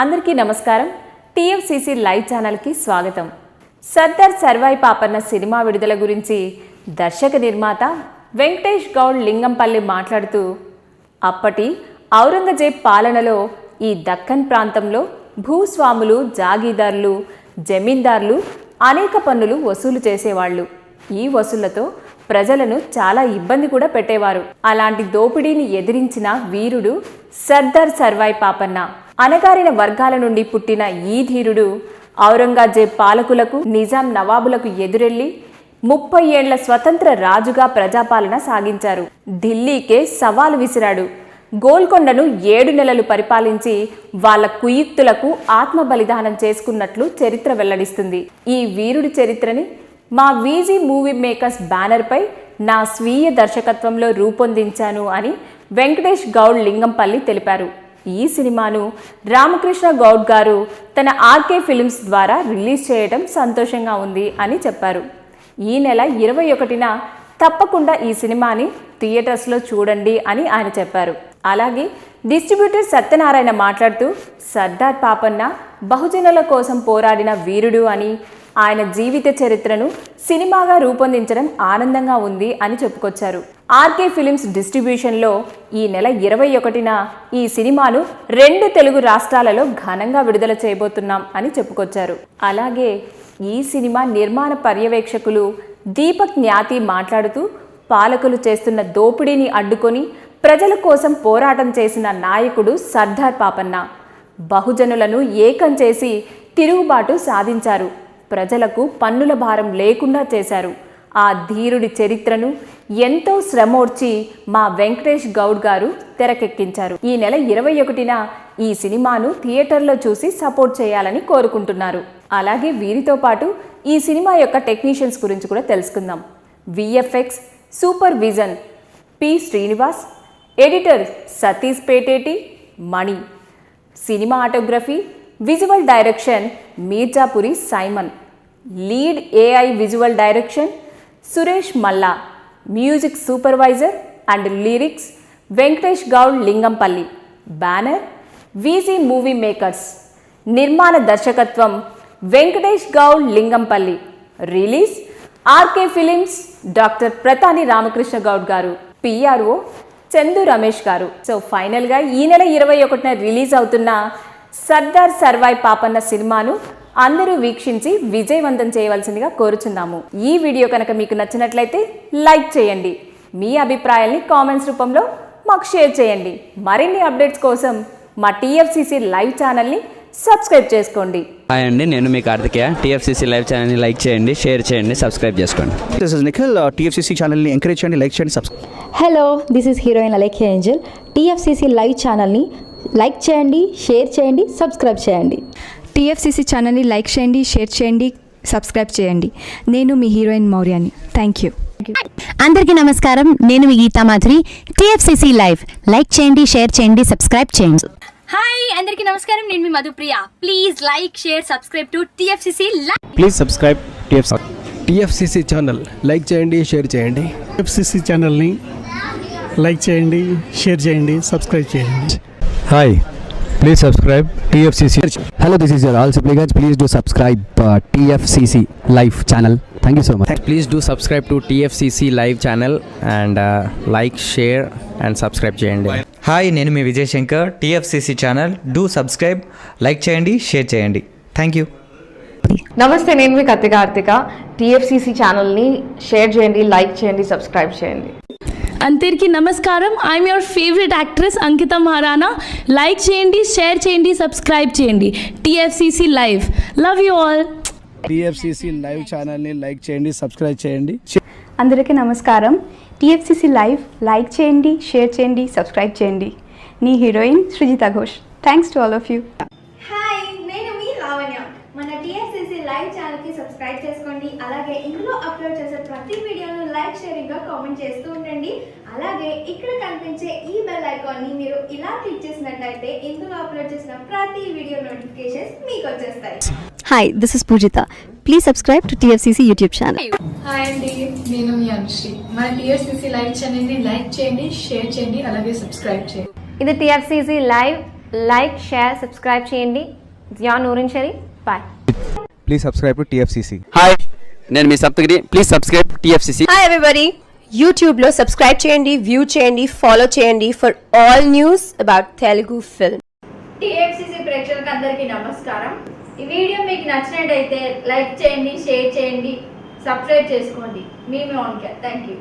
అందరికీ నమస్కారం. TFCC live ఛానల్కి స్వాగతం. సర్దార్ సర్వాయి పాపన్న సినిమా విడుదల గురించి దర్శక నిర్మాత వెంకటేష్ గౌడ్ లింగంపల్లి మాట్లాడుతూ, అప్పటి ఔరంగజేబ్ పాలనలో ఈ దక్కన్ ప్రాంతంలో భూస్వాములు, జాగీదారులు, జమీందారులు అనేక పన్నులు వసూలు చేసేవాళ్ళు. ఈ వసూళ్లతో ప్రజలను చాలా ఇబ్బంది కూడా పెట్టేవారు. అలాంటి దోపిడీని ఎదిరించిన వీరుడు సర్దార్ సర్వాయి పాపన్న. అణగారిన వర్గాల నుండి పుట్టిన ఈ ధీరుడు ఔరంగజేబ్ పాలకులకు, నిజాం నవాబులకు ఎదురెళ్లి 30 ఏళ్ల స్వతంత్ర రాజుగా ప్రజాపాలన సాగించారు. ఢిల్లీకే సవాలు విసిరాడు. గోల్కొండను 7 నెలలు పరిపాలించి వాళ్ళ కుయుక్తులకు ఆత్మ బలిదానం చేసుకున్నట్లు చరిత్ర వెల్లడిస్తుంది. ఈ వీరుడి చరిత్రని మా వీజీ మూవీ మేకర్స్ బ్యానర్పై నా స్వీయ దర్శకత్వంలో రూపొందించాను అని వెంకటేష్ గౌడ్ లింగంపల్లి తెలిపారు. ఈ సినిమాను రామకృష్ణ గౌడ్ గారు తన ఆర్కే ఫిల్మ్స్ ద్వారా రిలీజ్ చేయడం సంతోషంగా ఉంది అని చెప్పారు. ఈ నెల 21న తప్పకుండా ఈ సినిమాని థియేటర్స్లో చూడండి అని ఆయన చెప్పారు. అలాగే డిస్ట్రిబ్యూటర్ సత్యనారాయణ మాట్లాడుతూ, సర్దార్ పాపన్న బహుజనుల కోసం పోరాడిన వీరుడు అని, ఆయన జీవిత చరిత్రను సినిమాగా రూపొందించడం ఆనందంగా ఉంది అని చెప్పుకొచ్చారు. ఆర్కే ఫిలిమ్స్ డిస్ట్రిబ్యూషన్లో ఈ నెల 21న ఈ సినిమాను 2 తెలుగు రాష్ట్రాలలో ఘనంగా విడుదల చేయబోతున్నాం అని చెప్పుకొచ్చారు. అలాగే ఈ సినిమా నిర్మాణ పర్యవేక్షకులు దీపక్ జ్ఞాతి మాట్లాడుతూ, పాలకులు చేస్తున్న దోపిడీని అడ్డుకొని ప్రజల కోసం పోరాటం చేసిన నాయకుడు సర్దార్ పాపన్న. బహుజనులను ఏకం చేసి తిరుగుబాటు సాధించారు. ప్రజలకు పన్నుల భారం లేకుండా చేశారు. ఆ ధీరుడి చరిత్రను ఎంతో శ్రమోర్చి మా వెంకటేష్ గౌడ్ గారు తెరకెక్కించారు. ఈ నెల 21న ఈ సినిమాను థియేటర్లో చూసి సపోర్ట్ చేయాలని కోరుకుంటున్నారు. అలాగే వీరితో పాటు ఈ సినిమా యొక్క టెక్నీషియన్స్ గురించి కూడా తెలుసుకుందాం. VFX supervision P Srinivas, editor Satish Peteti, Mani, cinematography visual direction Mirzapuri Simon, lead AI visual direction Suresh Malla, music supervisor and lyrics Venkatesh Goud Lingampally, banner VG movie makers, నిర్మాణ దర్శకత్వం Venkatesh Goud Lingampally, release RK films doctor Pratani Ramakrishna Goud garu, PRO Chandu Ramesh గారు. సో ఫైనల్గా ఈ నెల 21న రిలీజ్ అవుతున్న సర్దార్ సర్వాయి పాపన్న సినిమాను అందరూ వీక్షించి విజయవంతం చేయవలసిందిగా కోరుచున్నాము. ఈ వీడియో కనుక మీకు నచ్చినట్లయితే లైక్ చేయండి. మీ అభిప్రాయాల్ని కామెంట్స్ రూపంలో మాకు షేర్ చేయండి. మరిన్ని అప్డేట్స్ కోసం మా టీఎఫ్సీసీ లైవ్ ఛానల్ని సబ్స్క్రైబ్ చేసుకోండి. హాయ్ అండి, నేను మీ కార్తికేయ. టీఎఫ్సీసీ లైవ్ ఛానల్ని లైక్ చేయండి, షేర్ చేయండి, సబ్స్క్రైబ్ చేసుకోండి. This is Nikhil. టీఎఫ్సీసీ ఛానల్ని ఎంకరేజ్ చేయండి, లైక్ చేయండి, subscribe. Hello, this is heroine Alekhya Angel. TFCC live ఛానల్ని లైక్ చేయండి, షేర్ చేయండి, సబ్స్క్రైబ్ చేయండి. టీఎఫ్సీసీ ఛానల్ని లైక్ చేయండి, షేర్ చేయండి, సబ్స్క్రైబ్ చేయండి. నేను మీ హీరోయిన్ మౌర్యాని. Thank you. అందరికీ నమస్కారం, నేను మీ Geetha Madhuri. TFCC live like చేయండి, షేర్ చేయండి, సబ్స్క్రైబ్ చేయండి. హాయ్ అందరికీ నమస్కారం, నేను మీ Madhupriya. Please like, share, subscribe to TFCC live. Please subscribe TFCC channel. Like చేయండి, షేర్ చేయండి. టీఎఫ్సీసీ ఛానల్ని లైక్ చేయండి, షేర్ చేయండి, సబ్స్క్రైబ్ చేయండి. Hi, please subscribe TFCC. Hello, this is your ఆల్ సిప్లిగన్స్. Please do subscribe TFCC live channel. Thank you so much. Please do subscribe to TFCC live channel and like, share and subscribe చేయండి. హాయ్, నేను మీ Vijay Shankar. TFCC channel do subscribe, like చేయండి, share చేయండి. Thank you. నమస్తే, నేను మీ Karthika. TFCC ఛానల్ని share చేయండి, like చేయండి, సబ్స్క్రైబ్ చేయండి. అందరికీ నమస్కారం, I'm your favourite actress Ankita Maharana. Like చేయండి, షేర్ చేయండి, సబ్స్క్రైబ్ చేయండి. TFCC live. Love you all. TFCC live ఛానల్ని లైక్ చేయండి, సబ్స్క్రైబ్ చేయండి. అందరికీ నమస్కారం. టీఎఫ్సీసీ లైవ్ లైక్ చేయండి, షేర్ చేయండి, సబ్స్క్రైబ్ చేయండి. నీ heroine Srujitha Ghosh. Thanks to all of you. Hi, నేను మీ లావణ్య. మన టీఎఫ్సీసీ లైవ్ ఛానల్కి సబ్స్క్రైబ్ చేసుకోండి. అలాగే ఇందులో అప్లోడ్ చేసే ప్రతి వీడియోను లైక్, షేరింగ్గా కామెంట్ చేస్తూ ఉండండి. అలాగే ఇక్కడ కనిపించే ఈ బెల్ ఐకాన్ని మీరు ఇలా క్లిక్ చేసినట్లయితే ఇందులో అప్లోడ్ చేసిన ప్రతి వీడియో నోటిఫికేషన్స్ మీకు వచ్చేస్తాయి. Hi, this is Poojitha. Please subscribe to TFCC YouTube channel. Hi అండి, నేను మీ అనుశ్రీ. మన టీఎఫ్సీసీ లైవ్ ఛానల్ని లైక్ చేయండి, షేర్ చేయండి, అలాగే సబ్స్క్రైబ్ చేయండి. ఇది TFCC live. Like share subscribe చేయండి. జియా నూరిన్ షరీ బాయ్. Please subscribe to TFCC. Hi, నేను మీ Saptagiri. Please subscribe TFCC. Hi everybody, యూట్యూబ్లో సబ్స్క్రైబ్ చేయండి, వ్యూ చేయండి, ఫాలో చేయండి for all news about Telugu film. TFCC ప్రేక్షకులకు అందరికీ నమస్కారం. ఈ వీడియో మీకు నచ్చినట్టయితే లైక్ చేయండి, షేర్ చేయండి, సబ్స్క్రైబ్ చేసుకోండి. Me on care. Thank you.